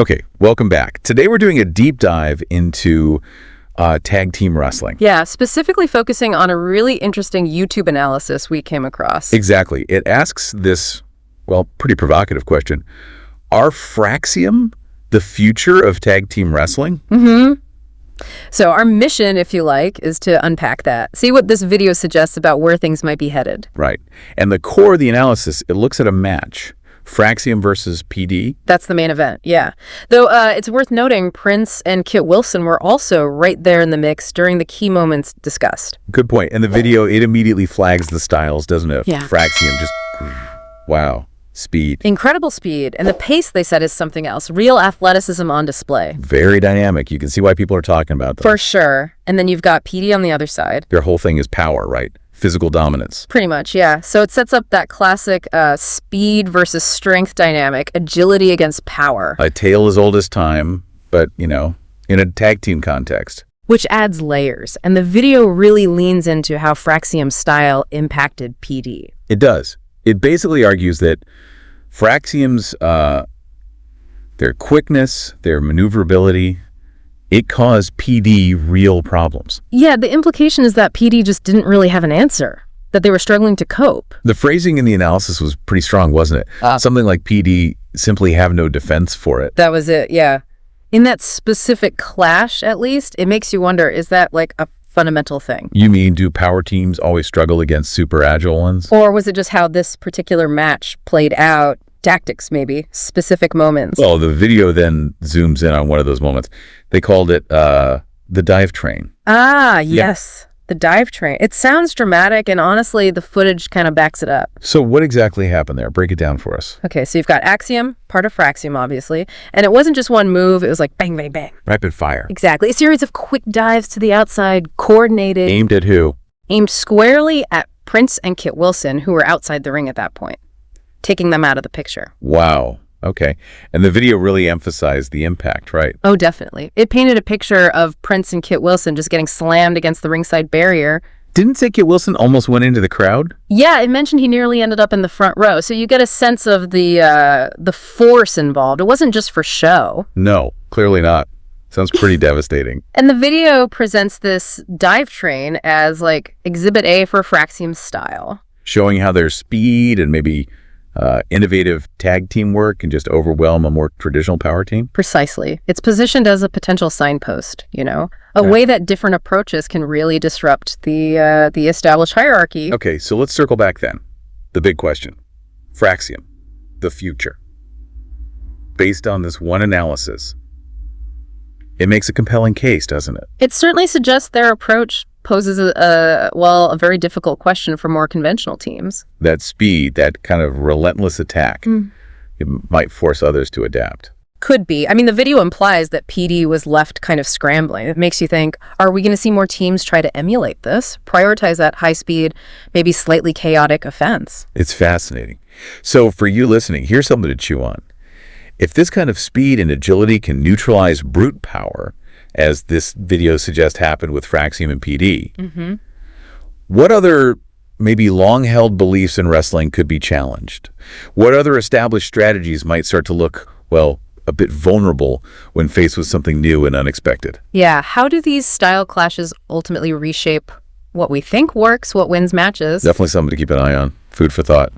Okay, welcome back. Today we're doing a deep dive into tag team wrestling. Yeah, specifically focusing on a really interesting YouTube analysis we came across. Exactly. It asks this, well, pretty provocative question. Are Fraxiom the future of tag team wrestling? So our mission, if you like, is to unpack that. See what this video suggests about where things might be headed. Right. And the core of the analysis, it looks at a match. Fraxiom versus PD. That's the main event, yeah. Though it's worth noting Prince and Kit Wilson were also right there in the mix during the key moments discussed. Good point. And the video, it immediately flags the styles, doesn't it? Yeah. Fraxiom just, wow, speed. Incredible speed, and the pace, they said, is something else. Real athleticism on display. Very dynamic. You can see why people are talking about them. For sure. And then you've got PD on the other side. Their whole thing is power, right? Physical dominance. Pretty much, yeah. So it sets up that classic speed versus strength dynamic, agility against power. A tale as old as time, but, in a tag team context. Which adds layers, and the video really leans into how Fraxiom's style impacted PD. It does. It basically argues that Fraxiom's, their quickness, their maneuverability, it caused PD real problems. Yeah, the implication is that PD just didn't really have an answer, that they were struggling to cope. The phrasing in the analysis was pretty strong, wasn't it? Something like PD simply have no defense for it. That was it, yeah. In that specific clash, at least, it makes you wonder, is that like a fundamental thing? You mean, do power teams always struggle against super agile ones? Or was it just how this particular match played out? Tactics, maybe, specific moments. Well, the video then zooms in on one of those moments. They called it the dive train. Ah, yes. The dive train. It sounds dramatic, and honestly, the footage kind of backs it up. So what exactly happened there? Break it down for us. Okay, so you've got Axiom, part of Fraxiom, obviously, and it wasn't just one move. It was like bang, bang, bang. Rapid fire. Exactly. A series of quick dives to the outside, coordinated. Aimed at who? Aimed squarely at Prince and Kit Wilson, who were outside the ring at that point, taking them out of the picture. Wow. Okay. And the video really emphasized the impact, right? Oh, definitely. It painted a picture of Prince and Kit Wilson just getting slammed against the ringside barrier. Didn't say Kit Wilson almost went into the crowd? Yeah, it mentioned he nearly ended up in the front row. So you get a sense of the force involved. It wasn't just for show. No, clearly not. Sounds pretty devastating. And the video presents this dive train as like Exhibit A for Fraxiom's style. Showing how their speed and maybe innovative tag team work can just overwhelm a more traditional power team? Precisely. It's positioned as a potential signpost, a way that different approaches can really disrupt the established hierarchy. Okay, so let's circle back then. The big question. Fraxiom, the future. Based on this one analysis, it makes a compelling case, doesn't it? It certainly suggests their approach poses a very difficult question for more conventional teams. That speed, that kind of relentless attack, it might force others to adapt. Could be. I mean, the video implies that PD was left kind of scrambling. It makes you think, are we going to see more teams try to emulate this? Prioritize that high speed, maybe slightly chaotic offense? It's fascinating. So for you listening, here's something to chew on. If this kind of speed and agility can neutralize brute power, as this video suggests happened with Fraxiom and PD, what other maybe long-held beliefs in wrestling could be challenged? What other established strategies might start to look, well, a bit vulnerable when faced with something new and unexpected? Yeah, how do these style clashes ultimately reshape what we think works, what wins matches? Definitely something to keep an eye on. Food for thought.